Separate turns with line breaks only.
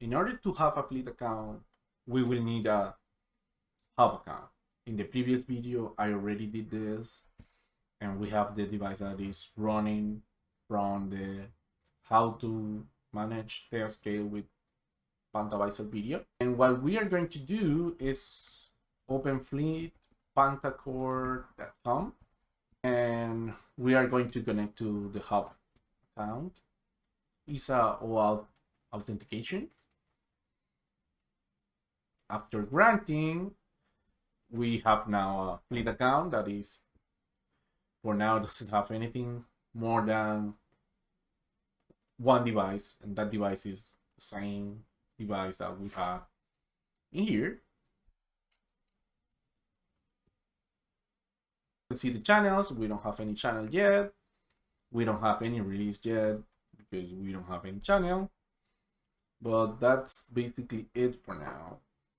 in order to have a fleet account, we will need a hub account. In the previous video, I already did this, and we have the device that is running from the how to manage Tailscale with Pantavisor video. And what we are going to do is open Fleet Pantacor.com, and we are going to connect to the hub account. It's a OAuth authentication. After granting, we have now a fleet account that is, for now, doesn't have anything more than one device, and that device is the same device that we have in here. Let's see the channels. We don't have any channel yet. We don't have any release yet because we don't have any channel. But that's basically it for now.